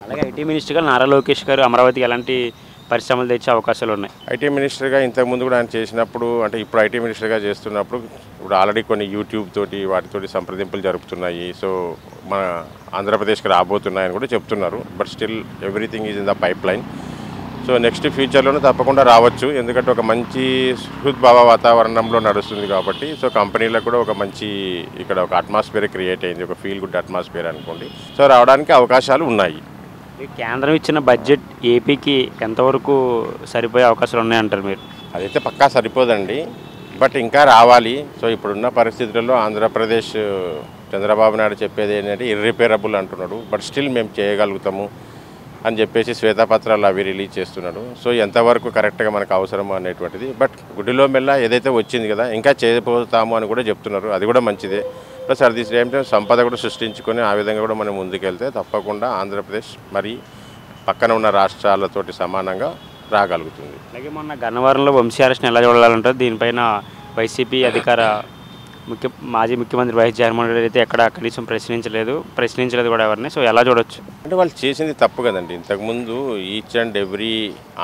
అలాగే ఐటీ మినిస్టర్గా నారా లోకేష్ గారు అమరావతికి ఎలాంటి పరిశ్రమలు తెచ్చే అవకాశాలు ఉన్నాయి? ఐటీ మినిస్టర్గా ఇంతకుముందు కూడా ఆయన చేసినప్పుడు, అంటే ఇప్పుడు ఐటీ మినిస్టర్గా చేస్తున్నప్పుడు ఇప్పుడు ఆల్రెడీ కొన్ని యూట్యూబ్ తోటి వాటితోటి సంప్రదింపులు జరుపుతున్నాయి. సో మన ఆంధ్రప్రదేశ్కి రాబోతున్నాయని కూడా చెప్తున్నారు. But still everything is in the pipeline. So next ఫ్యూచర్లోనే తప్పకుండా రావచ్చు. ఎందుకంటే ఒక మంచి హృద్భావ వాతావరణంలో నడుస్తుంది కాబట్టి. సో కంపెనీలకు కూడా ఒక మంచి ఇక్కడ ఒక అట్మాస్ఫియర్ క్రియేట్ అయింది, ఒక ఫీల్ గుడ్ అట్మాస్ఫియర్ అనుకోండి. సో రావడానికి అవకాశాలు ఉన్నాయి. కేంద్రం ఇచ్చిన బడ్జెట్ ఏపీకి ఎంతవరకు సరిపోయే అవకాశాలు ఉన్నాయంటారు మీరు? అదైతే పక్కా సరిపోదండి, బట్ ఇంకా రావాలి. సో ఇప్పుడున్న పరిస్థితుల్లో ఆంధ్రప్రదేశ్ చంద్రబాబు నాయుడు చెప్పేది ఏంటంటే ఇర్రిపేరబుల్ అంటున్నాడు. బట్ స్టిల్ మేము చేయగలుగుతాము అని చెప్పేసి శ్వేతపత్రాలు అవి రిలీజ్ చేస్తున్నాడు. సో ఎంతవరకు కరెక్ట్గా మనకు అవసరం అనేటువంటిది. బట్ గుడిలో మెల్ల ఏదైతే వచ్చింది కదా ఇంకా చేయబోతాము అని కూడా చెప్తున్నారు. అది కూడా మంచిదే. Plus at the same time సంపద కూడా సృష్టించుకొని ఆ విధంగా కూడా మనం ముందుకెళ్తే తప్పకుండా ఆంధ్రప్రదేశ్ మరి పక్కన ఉన్న రాష్ట్రాలతోటి సమానంగా రాగలుగుతుంది. అలాగే మొన్న గన్నవరంలో వంశీ అరెస్ట్ని ఎలా చూడాలంటారు? దీనిపైన వైసీపీ అధికార మాజీ ముఖ్యమంత్రి వైఎస్ జగన్మోహన్ రెడ్డి అయితే ఎక్కడ కనీసం ప్రశ్నించలేదు కూడా ఎవరిని. సో ఎలా చూడొచ్చు? అంటే వాళ్ళు చేసింది తప్పు కదండి. ఇంతకుముందు ఈచ్ అండ్ ఎవ్రీ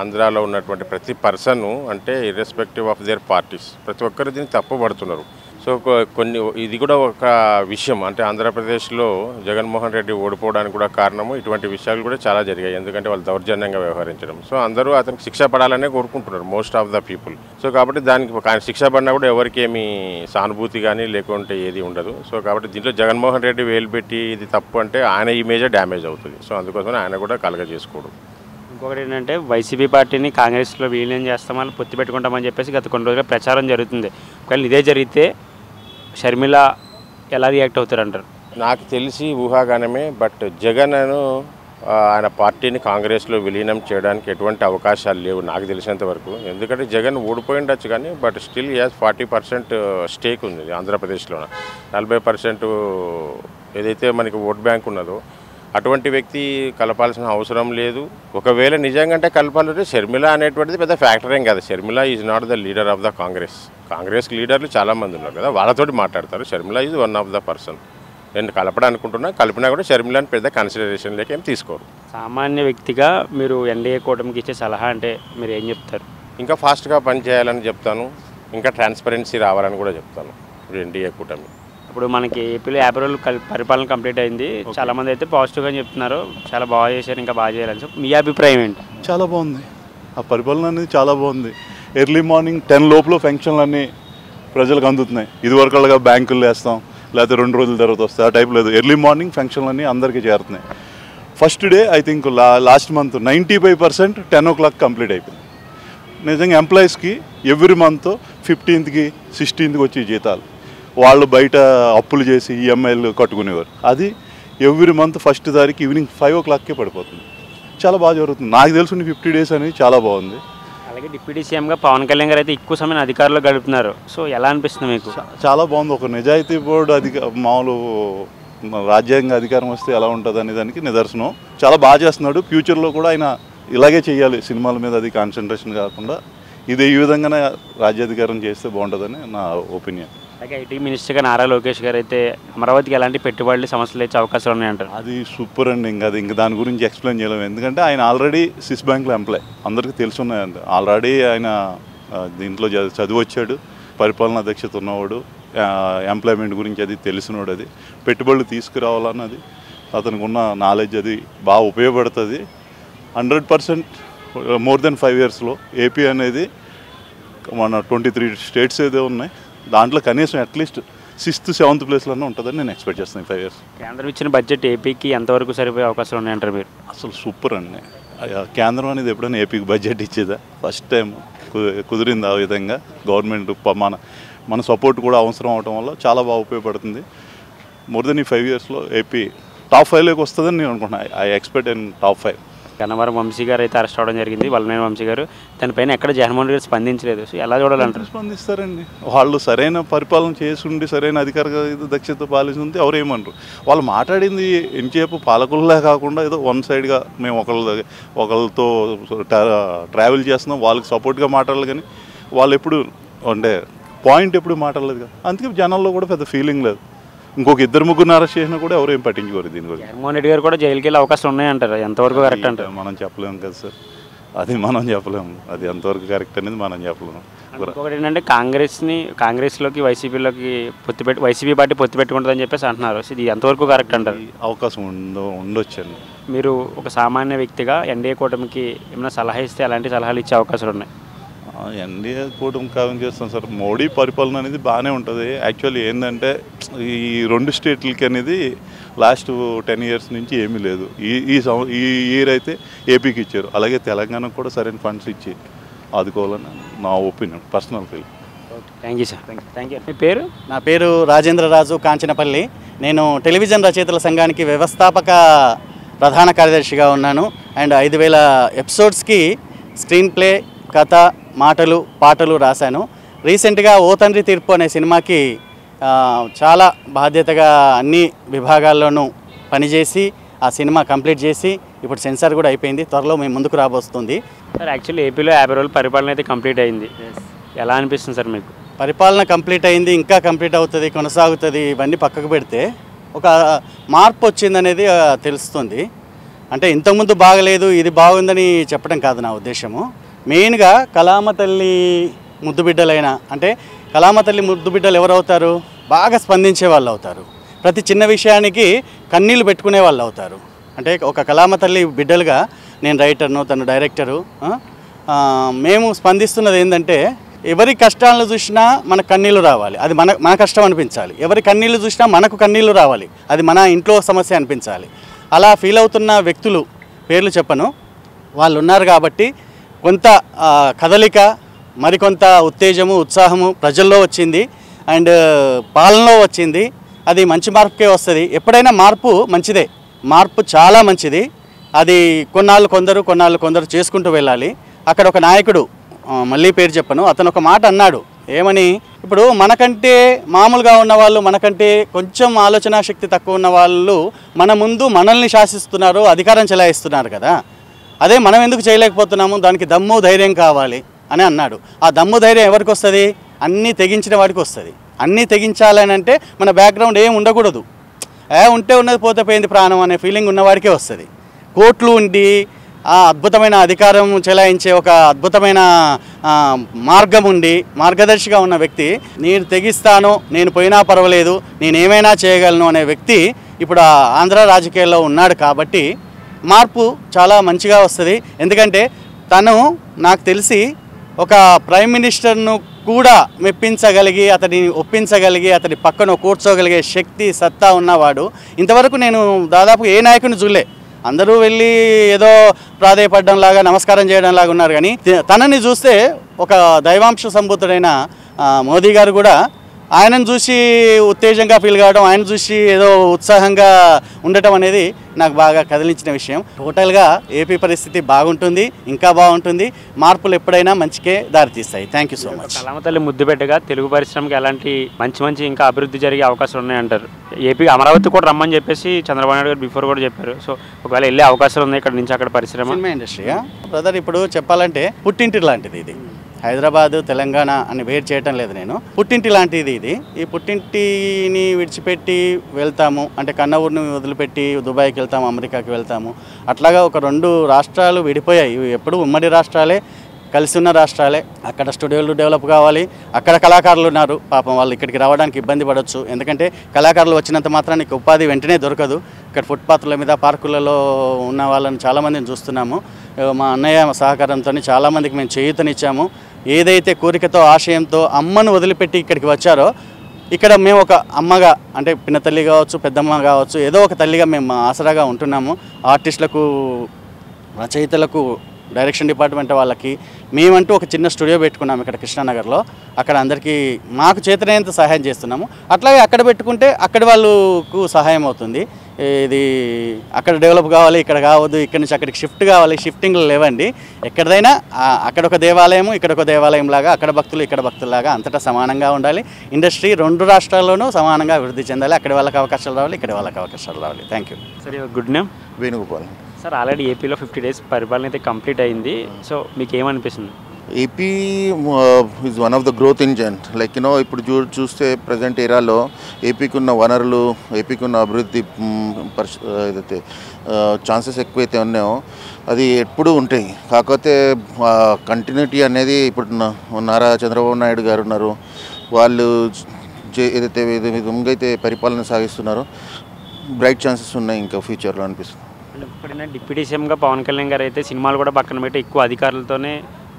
ఆంధ్రాలో ఉన్నటువంటి ప్రతి పర్సన్, అంటే ఇర్రెస్పెక్టివ్ ఆఫ్ దేర్ పార్టీస్, ప్రతి ఒక్కరు దీన్ని తప్పు పడుతున్నారు. సో కొన్ని ఇది కూడా ఒక విషయం. అంటే ఆంధ్రప్రదేశ్లో జగన్మోహన్ రెడ్డి ఓడిపోవడానికి కూడా కారణము ఇటువంటి విషయాలు కూడా చాలా జరిగాయి. ఎందుకంటే వాళ్ళు దౌర్జన్యంగా వ్యవహరించడం. సో అందరూ అతనికి శిక్ష పడాలనే కోరుకుంటున్నారు most of the people. So కాబట్టి దానికి శిక్ష పడినా కూడా ఎవరికి ఏమీ సానుభూతి కానీ లేకుంటే ఏది ఉండదు. సో కాబట్టి దీంట్లో జగన్మోహన్ రెడ్డి వేలు పెట్టి ఇది తప్పు అంటే ఆయన ఇమేజే డ్యామేజ్ అవుతుంది. సో అందుకోసమే ఆయన కూడా కలగజేసుకోవడం. ఇంకొకటి ఏంటంటే వైసీపీ పార్టీని కాంగ్రెస్లో విలీనం చేస్తామని పొత్తు పెట్టుకుంటామని చెప్పేసి గత కొన్ని రోజులుగా ప్రచారం జరుగుతుంది. ఒకవేళ ఇదే జరిగితే షర్మిల ఎలా రియాక్ట్ అవుతారంటారు? నాకు తెలిసి ఊహాగానమే. బట్ జగన్ ఆయన పార్టీని కాంగ్రెస్లో విలీనం చేయడానికి ఎటువంటి అవకాశాలు లేవు నాకు తెలిసినంత వరకు. ఎందుకంటే జగన్ ఓడిపోయిండొచ్చు కానీ బట్ స్టిల్ యాజ్ 40% స్టేక్ ఉంది ఆంధ్రప్రదేశ్లో. 40% ఏదైతే మనకి ఓట్ బ్యాంక్ ఉన్నదో అటువంటి వ్యక్తి కలపాల్సిన అవసరం లేదు. ఒకవేళ నిజంగా కలపాలంటే షర్మిల అనేటువంటిది పెద్ద ఫ్యాక్టర్ ఏం కాదు. Sharmila is not the leader of the Congress లీడర్లు చాలామంది ఉన్నారు కదా, వాళ్ళతోటి మాట్లాడతారు. Sharmila is one of the person. నేను కలపడానుకుంటున్నా, కలిపినా కూడా షర్మిలని పెద్ద కన్సిడరేషన్ లేక ఏం తీసుకోరు. సామాన్య వ్యక్తిగా మీరు ఎన్డీఏ కూటమికి ఇచ్చే సలహా అంటే మీరు ఏం చెప్తారు? ఇంకా ఫాస్ట్గా పనిచేయాలని చెప్తాను, ఇంకా ట్రాన్స్పరెన్సీ రావాలని కూడా చెప్తాను ఎన్డీఏ కూటమి. ఇప్పుడు మనకి ఏపీలో 50 రోజులు పరిపాలన కంప్లీట్ అయింది. చాలామంది అయితే పాజిటివ్గా చెప్తున్నారు, చాలా బాగా చేశారు, ఇంకా బాగా చేయాలని. సో మీ అభిప్రాయం ఏంటి? చాలా బాగుంది, ఆ పరిపాలన అనేది చాలా బాగుంది. ఎర్లీ మార్నింగ్ 10 లోపల ఫంక్షన్లు అన్నీ ప్రజలకు అందుతున్నాయి. ఇదివరకుగా బ్యాంకులు వేస్తాం లేకపోతే 2 రోజుల తర్వాత వస్తాయి, ఆ టైప్ లేదు. ఎర్లీ మార్నింగ్ ఫంక్షన్లు అన్నీ అందరికీ చేరుతున్నాయి. First day I think last month 95% 10 o'clock complete అయిపోయింది. నిజంగా ఎంప్లాయీస్కి ఎవ్రీ మంత్ 15th, 16th వచ్చే జీతాలు. వాళ్ళు బయట అప్పులు చేసి ఈఎంఐలు కట్టుకునేవారు. అది ఎవ్రీ మంత్ ఫస్ట్ తారీఖు ఈవినింగ్ 5 o'clockకే పడిపోతుంది. చాలా బాగా జరుగుతుంది. నాకు తెలుసు 50 days అనేది చాలా బాగుంది. అలాగే డిప్యూటీ సీఎంగా పవన్ కళ్యాణ్ గారు అయితే ఎక్కువ సమయం అధికారులు గడుపుతున్నారు. సో ఎలా అనిపిస్తుంది మీకు? చాలా బాగుంది. ఒక నిజాయితీ బోర్డు మామూలు రాజ్యాంగ అధికారం వస్తే ఎలా ఉంటుంది అనే దానికి నిదర్శనం. చాలా బాగా చేస్తున్నాడు. ఫ్యూచర్లో కూడా ఆయన ఇలాగే చేయాలి, సినిమాల మీద అది కాన్సన్ట్రేషన్ కాకుండా ఈ విధంగానే రాజ్యాధికారం చేస్తే బాగుంటుందని నా ఒపీనియన్. అలాగే ఐటీ మినిస్టర్గా నారా లోకేష్ గారు అయితే అమరావతికి ఎలాంటి పెట్టుబడులు సమస్యలు వచ్చే అవకాశాలు ఉన్నాయంటారు? అది సూపర్ అండి. ఇంకా దాని గురించి ఎక్స్ప్లెయిన్ చేయలేము. ఎందుకంటే ఆయన ఆల్రెడీ స్విస్ బ్యాంక్లో ఎంప్లాయ్, అందరికీ తెలుసున్నాయండి. ఆల్రెడీ ఆయన దీంట్లో చదివి వచ్చాడు, పరిపాలనా దక్షత ఉన్నవాడు, ఎంప్లాయ్మెంట్ గురించి అది తెలిసినవాడు. అది పెట్టుబడులు తీసుకురావాలన్నది అతనికి ఉన్న నాలెడ్జ్, అది బాగా ఉపయోగపడుతుంది. 100% మోర్ దెన్ 5 yearsలో ఏపీ అనేది మన 23 states ఏదో ఉన్నాయి, దాంట్లో కనీసం అట్లీస్ట్ 6th, 7th ప్లేస్లోనే ఉంటుందని నేను ఎక్స్పెక్ట్ చేస్తాను 5 years. కేంద్రం ఇచ్చిన బడ్జెట్ ఏపీకి ఎంతవరకు సరిపోయే అవకాశాలు ఉన్నాయంటారు మీరు? అసలు సూపర్ అండి. కేంద్రం అనేది ఎప్పుడైనా ఏపీకి బడ్జెట్ ఇచ్చేదా? ఫస్ట్ టైం కుదిరింది ఆ విధంగా. గవర్నమెంట్ మన సపోర్ట్ కూడా అవసరం అవడం వల్ల చాలా బాగా ఉపయోగపడుతుంది. మోర్ దెన్ ఈ 5 yearsలో ఏపీ టాప్ 5లోకి వస్తుందని నేను అనుకుంటున్నాను. I expect in top 5. Gannavaram Vamsi గారు అయితే అరెస్ట్ అవ్వడం జరిగింది, వల్లనేని వంశీ గారు. దానిపైన ఎక్కడ జగన్మోహన్ రెడ్డి స్పందించలేదు. సో ఎలా చూడాలంటారు? స్పందిస్తారండి. వాళ్ళు సరైన పరిపాలన చేసి సరైన అధికార దక్షత పాలిస్తుంది, ఎవరు ఏమనరు. వాళ్ళు మాట్లాడింది ఎంతసేపు పాలకుల్లా కాకుండా ఏదో వన్ సైడ్గా మేము ఒకళ్ళతో ట్రావెల్ చేస్తున్నాం, వాళ్ళకి సపోర్ట్గా మాట్లాడాలి. కానీ వాళ్ళు ఎప్పుడు అంటే పాయింట్ ఎప్పుడు మాట్లాడలేదు కదా, అందుకే జనాల్లో కూడా పెద్ద ఫీలింగ్ లేదు. ఇంకొక ఇద్దరు ముగ్గురు అరెస్ట్ చేసినా కూడా ఎవరు ఏం పట్టించుకోరు దీని గురించి. జగన్మోహన్ రెడ్డి గారు కూడా జైలుకి వెళ్ళే అవకాశం ఉన్నాయంటారు, ఎంతవరకు కరెక్ట్ అంటారు? మనం చెప్పలేము కదా సార్, అది మనం చెప్పలేము, అది ఎంతవరకు కరెక్ట్ అనేది మనం చెప్పలేము. ఇంకొకటి ఏంటంటే కాంగ్రెస్లోకి వైసీపీలోకి వైసీపీ పార్టీ పొత్తు పెట్టుకుంటుందని చెప్పేసి అంటున్నారు. ఇది ఎంతవరకు కరెక్ట్ అంటారు? అవకాశం ఉండొచ్చండి. మీరు ఒక సామాన్య వ్యక్తిగా ఎన్డీఏ కూటమికి ఏమైనా సలహా ఇస్తే ఎలాంటి సలహాలు ఇచ్చే అవకాశాలు ఉన్నాయి? ఎన్డీఏ కూటమి కాలం చేస్తాం సార్. మోడీ పరిపాలన అనేది బాగానే ఉంటుంది. యాక్చువల్లీ ఏంటంటే ఈ 2 స్టేట్లకి అనేది లాస్ట్ 10 years నుంచి ఏమీ లేదు. ఈ ఇయర్ అయితే ఏపీకి ఇచ్చారు, అలాగే తెలంగాణకు కూడా సరైన ఫండ్స్ ఇచ్చి ఆదుకోవాలని నా opinion, personal feel. Thank you sir. Thank you. మీ పేరు? నా పేరు రాజేంద్రరాజు కాంచనపల్లి. నేను టెలివిజన్ రచయితల సంఘానికి వ్యవస్థాపక ప్రధాన కార్యదర్శిగా ఉన్నాను. అండ్ 5000 ఎపిసోడ్స్కి స్క్రీన్ ప్లే, కథ, మాటలు, పాటలు రాశాను. రీసెంట్గా ఓ తండ్రి తీర్పు అనే సినిమాకి చాలా బాధ్యతగా అన్ని విభాగాల్లోనూ పనిచేసి ఆ సినిమా కంప్లీట్ చేసి ఇప్పుడు సెన్సార్ కూడా అయిపోయింది, త్వరలో మేము ముందుకు రాబోస్తుంది. సార్ యాక్చువల్లీ ఏపీలో 50 రోజుల పరిపాలన అయితే కంప్లీట్ అయింది, ఎలా అనిపిస్తుంది సార్ మీకు? పరిపాలన కంప్లీట్ అయింది, ఇంకా కంప్లీట్ అవుతుంది, కొనసాగుతుంది. ఇవన్నీ పక్కకు పెడితే ఒక మార్పు వచ్చిందనేది తెలుస్తుంది. అంటే ఇంతకుముందు బాగలేదు, ఇది బాగుందని చెప్పడం కాదు నా ఉద్దేశము. మెయిన్గా కళామ తల్లి ముద్దుబిడ్డలైన, అంటే కళామ తల్లి ముద్దుబిడ్డలు ఎవరవుతారు? బాగా స్పందించే వాళ్ళు అవుతారు. ప్రతి చిన్న విషయానికి కన్నీళ్ళు పెట్టుకునే వాళ్ళు అవుతారు. అంటే ఒక కళామ తల్లి బిడ్డలుగా నేను రైటర్ను, తను డైరెక్టరు, మేము స్పందిస్తున్నది ఏంటంటే ఎవరి కష్టాలను చూసినా మనకు కన్నీళ్ళు రావాలి, అది మన కష్టం అనిపించాలి. ఎవరి కన్నీళ్ళు చూసినా మనకు కన్నీళ్ళు రావాలి, అది మన ఇంట్లో సమస్య అనిపించాలి. అలా ఫీల్ అవుతున్న వ్యక్తులు పేర్లు చెప్పను, వాళ్ళు ఉన్నారు కాబట్టి కొంత కదలిక, మరికొంత ఉత్తేజము, ఉత్సాహము ప్రజల్లో వచ్చింది అండ్ పాలనలో వచ్చింది. అది మంచి మార్పుకే వస్తుంది. ఎప్పుడైనా మార్పు మంచిదే, మార్పు చాలా మంచిది. అది కొన్నాళ్ళు కొందరు చేసుకుంటూ వెళ్ళాలి. అక్కడ ఒక నాయకుడు, మళ్ళీ పేరు చెప్పను, అతను ఒక మాట అన్నాడు. ఏమని? ఇప్పుడు మనకంటే మామూలుగా ఉన్న వాళ్ళు, మనకంటే కొంచెం ఆలోచన శక్తి తక్కువ ఉన్న వాళ్ళు మన ముందు మనల్ని శాసిస్తున్నారు, అధికారం చెలాయిస్తున్నారు కదా, అదే మనం ఎందుకు చేయలేకపోతున్నాము? దానికి దమ్ము ధైర్యం కావాలి అని అన్నాడు. ఆ దమ్ము ధైర్యం ఎవరికి వస్తుంది? అన్నీ తెగించిన వాడికి వస్తుంది. అన్నీ తెగించాలని అంటే మన బ్యాక్గ్రౌండ్ ఏం ఉండకూడదు, ఉంటే ఉన్నది పోతే పోయింది ప్రాణం అనే ఫీలింగ్ ఉన్నవాడికే వస్తుంది. కోట్లు ఉండి ఆ అద్భుతమైన అధికారం చెలాయించే ఒక అద్భుతమైన మార్గం ఉండి మార్గదర్శిగా ఉన్న వ్యక్తి, నేను తెగిస్తాను, నేను పోయినా పర్వాలేదు, నేను ఏమైనా చేయగలను అనే వ్యక్తి ఇప్పుడు ఆంధ్ర రాజకీయాల్లో ఉన్నాడు. కాబట్టి మార్పు చాలా మంచిగా వస్తుంది. ఎందుకంటే తను నాకు తెలిసి ఒక ప్రైమ్ మినిస్టర్ను కూడా మెప్పించగలిగి, అతడిని ఒప్పించగలిగి, అతడి పక్కన కూర్చోగలిగే శక్తి, సత్తా ఉన్నవాడు ఇంతవరకు నేను దాదాపు ఏ నాయకుని చూడలే. అందరూ వెళ్ళి ఏదో ప్రాధేయపడడం లాగా, నమస్కారం చేయడం లాగా ఉన్నారు. కానీ తనని చూస్తే ఒక దైవాంశ సంభూతుడైన మోదీ గారు కూడా ఆయనను చూసి ఉత్తేజంగా ఫీల్ కావడం, ఆయన చూసి ఏదో ఉత్సాహంగా ఉండటం అనేది నాకు బాగా కదిలించిన విషయం. టోటల్గా ఏపీ పరిస్థితి బాగుంటుంది, ఇంకా బాగుంటుంది. మార్పులు ఎప్పుడైనా మంచికే దారితీస్తాయి. Thank you so much. కళామ తల్లి ముద్దుబిడ్డగా తెలుగు పరిశ్రమకి ఎలాంటి మంచి ఇంకా అభివృద్ధి జరిగే అవకాశాలు ఉన్నాయంటారు? ఏపీ అమరావతి కూడా రమ్మని చెప్పేసి చంద్రబాబు నాయుడు గారు బిఫోర్ కూడా చెప్పారు. సో ఒకవేళ వెళ్ళే అవకాశాలు ఉన్నాయి ఇక్కడ నుంచి అక్కడ పరిశ్రమ? సినిమా ఇండస్ట్రీయా బ్రదర్, ఇప్పుడు చెప్పాలంటే పుట్టింటి లాంటిది ఇది. హైదరాబాదు, తెలంగాణ అని వేరు చేయటం లేదు నేను. పుట్టింటి లాంటిది ఇది. ఈ పుట్టింటిని విడిచిపెట్టి వెళ్తాము అంటే కన్న ఊరిని వదిలిపెట్టి దుబాయ్కి వెళ్తాము, అమెరికాకి వెళ్తాము. అట్లాగా ఒక 2 రాష్ట్రాలు విడిపోయాయి. ఇవి ఎప్పుడు ఉమ్మడి రాష్ట్రాలే, కలిసి ఉన్న రాష్ట్రాలే. అక్కడ స్టూడియోలు డెవలప్ కావాలి, అక్కడ కళాకారులు ఉన్నారు, పాపం వాళ్ళు ఇక్కడికి రావడానికి ఇబ్బంది పడవచ్చు. ఎందుకంటే కళాకారులు వచ్చినంత మాత్రానికి ఉపాధి వెంటనే దొరకదు. ఇక్కడ ఫుట్పాత్ల మీద, పార్కులలో ఉన్న వాళ్ళని చాలామందిని చూస్తున్నాము. మా అన్నయ్య సహకారంతో చాలామందికి మేము చేయూతనిచ్చాము. ఏదైతే కోరికతో, ఆశయంతో అమ్మను వదిలిపెట్టి ఇక్కడికి వచ్చారో, ఇక్కడ మేము ఒక అమ్మగా, అంటే పిన్న తల్లి కావచ్చు, పెద్దమ్మ కావచ్చు, ఏదో ఒక తల్లిగా మేము ఆసరాగా ఉంటున్నాము. ఆర్టిస్టులకు, రచయితలకు, డైరెక్షన్ డిపార్ట్మెంట్ వాళ్ళకి మేమంటూ ఒక చిన్న స్టూడియో పెట్టుకున్నాము ఇక్కడ కృష్ణానగర్లో. అక్కడ అందరికీ మాకు చేతనైనంత సహాయం చేస్తున్నాము. అట్లాగే అక్కడ పెట్టుకుంటే అక్కడి వాళ్ళకు సహాయం అవుతుంది. ఇది అక్కడ డెవలప్ కావాలి, ఇక్కడ కావద్దు, ఇక్కడ నుంచి అక్కడికి షిఫ్ట్ కావాలి, షిఫ్టింగ్లు లేవండి. ఎక్కడైనా అక్కడ ఒక దేవాలయము, ఇక్కడ ఒక దేవాలయం లాగా, అక్కడ భక్తులు ఇక్కడ భక్తుల్లాగా అంతటా సమానంగా ఉండాలి. ఇండస్ట్రీ 2 రాష్ట్రాల్లోనూ సమానంగా అభివృద్ధి చెందాలి. అక్కడి వాళ్ళకి అవకాశాలు రావాలి, ఇక్కడ వాళ్ళకి అవకాశాలు రావాలి. Thank you. సరే, good name? Venugopal. Sir already ఏపీలో 50 days పరిపాలన అయితే కంప్లీట్ అయింది. సో మీకు ఏమనిపిస్తుంది? AP is one of the growth engine like ఇప్పుడు చూస్తే ప్రజెంట్ ఏరాలో ఏపీకి ఉన్న వనరులు, ఏపీకి ఉన్న అభివృద్ధి ఏదైతే ఛాన్సెస్ ఎక్కువైతే ఉన్నాయో అది ఎప్పుడూ ఉంటాయి. కాకపోతే కంటిన్యూటీ అనేది ఇప్పుడు నారా చంద్రబాబు నాయుడు గారు ఉన్నారు, వాళ్ళు ఏదైతే విధంగా అయితే పరిపాలన సాగిస్తున్నారో బ్రైట్ ఛాన్సెస్ ఉన్నాయి ఇంకా ఫ్యూచర్లో అనిపిస్తుంది. ఇప్పుడైనా డిప్యూటీ సీఎంగా పవన్ కళ్యాణ్ గారు అయితే సినిమాలు కూడా పక్కన పెట్టి ఎక్కువ అధికారులతోనే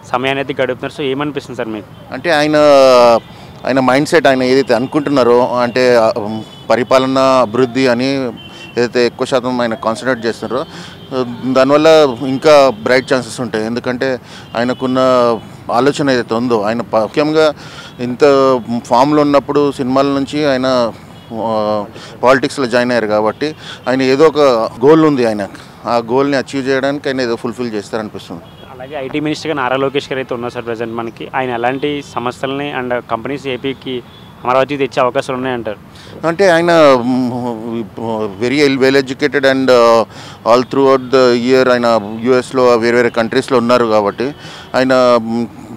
సమయాన్ని అయితే గడుపుతున్నారు. సో ఏమనిపిస్తుంది సార్ మీకు? అంటే ఆయన మైండ్ సెట్, ఆయన ఏదైతే అనుకుంటున్నారో అంటే పరిపాలన అభివృద్ధి అని ఏదైతే ఎక్కువ శాతం ఆయన కాన్సన్ట్రేట్ చేస్తున్నారో దానివల్ల ఇంకా బ్రైట్ ఛాన్సెస్ ఉంటాయి. ఎందుకంటే ఆయనకున్న ఆలోచన ఏదైతే ఉందో, ఆయన ముఖ్యంగా ఇంత ఫామ్లో ఉన్నప్పుడు సినిమాల నుంచి ఆయన పాలిటిక్స్లో జాయిన్ అయ్యారు కాబట్టి ఆయన ఏదో ఒక గోల్ ఉంది, ఆయన ఆ గోల్ని అచీవ్ చేయడానికి ఆయన ఏదో ఫుల్ఫిల్ చేస్తారనిపిస్తుంది. అలాగే ఐటీ మినిస్టర్గా నారా లోకేష్ గారు అయితే ఉన్నారు సార్ ప్రజెంట్ మనకి. ఆయన ఎలాంటి సంస్థలని అండ్ కంపెనీస్ ఏపీకి అమరావతికి తెచ్చే అవకాశాలు ఉన్నాయంటారు? అంటే ఆయన very well educated and all through out the year ఆయన యూఎస్లో వేరే కంట్రీస్లో ఉన్నారు కాబట్టి ఆయన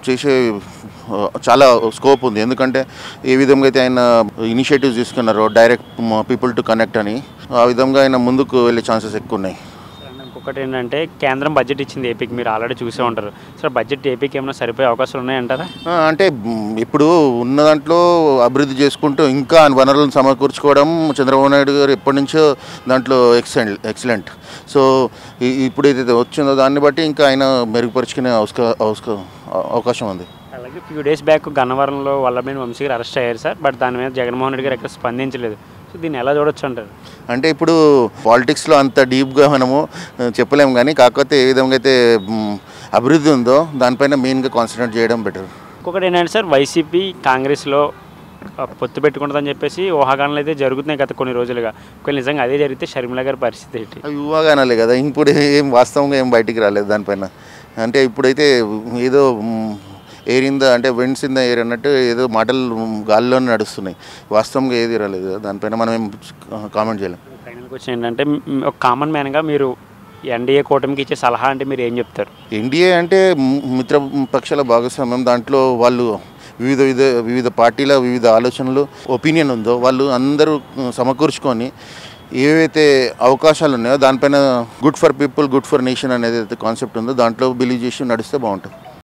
చేసే చాలా స్కోప్ ఉంది. ఎందుకంటే ఏ విధంగా అయితే ఆయన ఇనిషియేటివ్స్ తీసుకున్నారో డైరెక్ట్ పీపుల్ టు కనెక్ట్ అని, ఆ విధంగా ఆయన ముందుకు వెళ్ళే ఛాన్సెస్ ఎక్కువ ఉన్నాయి. ఇంకొకటి ఏంటంటే కేంద్రం బడ్జెట్ ఇచ్చింది ఏపీకి, మీరు ఆల్రెడీ చూసే ఉంటారు సార్. బడ్జెట్ ఏపీకి ఏమైనా సరిపోయే అవకాశాలు ఉన్నాయంటారా? అంటే ఇప్పుడు ఉన్న దాంట్లో అభివృద్ధి చేసుకుంటూ ఇంకా వనరులను సమకూర్చుకోవడం చంద్రబాబు నాయుడు గారు ఎప్పటి నుంచో దాంట్లో ఎక్సలెంట్. సో ఇప్పుడు ఏదైతే వచ్చిందో దాన్ని బట్టి ఇంకా ఆయన మెరుగుపరుచుకునే అవకాశం ఉంది. అలాగే ఫ్యూ డేస్ బ్యాక్ గన్నవరంలో వల్లభనేని వంశీ గారు అరెస్ట్ అయ్యారు సార్. బట్ దాని మీద జగన్మోహన్ రెడ్డి గారు ఎక్కడ స్పందించలేదు. సో దీన్ని ఎలా చూడొచ్చు అంటారు? అంటే ఇప్పుడు పాలిటిక్స్లో అంత డీప్గా మనము చెప్పలేము, కానీ కాకపోతే ఏ విధంగా అయితే అభివృద్ధి ఉందో దానిపైన మెయిన్గా కాన్సన్ట్రేట్ చేయడం బెటర్. ఇంకొకటి ఏంటంటే సార్, వైసీపీ కాంగ్రెస్లో పొత్తు పెట్టుకుంటుందని చెప్పేసి ఊహాగానాలు అయితే జరుగుతున్నాయి గత కొన్ని రోజులుగా. ఒకవేళ నిజంగా అదే జరిగితే షర్మిల గారి పరిస్థితి ఏంటి? అవి ఊహాగానాలే కదా, ఇప్పుడు ఏం వాస్తవంగా ఏం బయటికి రాలేదు దానిపైన. అంటే ఇప్పుడైతే ఏదో ఏరిందా అంటే విండ్స్ ఇన్ ద ఎయిర్ అన్నట్టు ఏదో మాటలు గాల్లోనే నడుస్తున్నాయి, వాస్తవంగా ఏది రాలేదు. దానిపైన మనం ఏం కామెంట్ చేయలేం. ఫైనల్ క్వశ్చన్ ఏంటంటే, ఒక కామన్ మ్యాన్గా మీరు ఎన్డీఏ కూటమికి ఇచ్చే సలహా అంటే మీరు ఏం చెప్తారు? ఎన్డీఏ అంటే మిత్ర పక్షాల భాగస్వామ్యం, దాంట్లో వాళ్ళు వివిధ పార్టీల వివిధ ఆలోచనలు ఒపీనియన్ ఉందో వాళ్ళు అందరూ సమకూర్చుకొని ఏవైతే అవకాశాలు ఉన్నాయో దానిపైన good for people good for nation అనేది కాన్సెప్ట్ ఉందో దాంట్లో బిలీవ్ చేసి నడిస్తే బాగుంటుంది.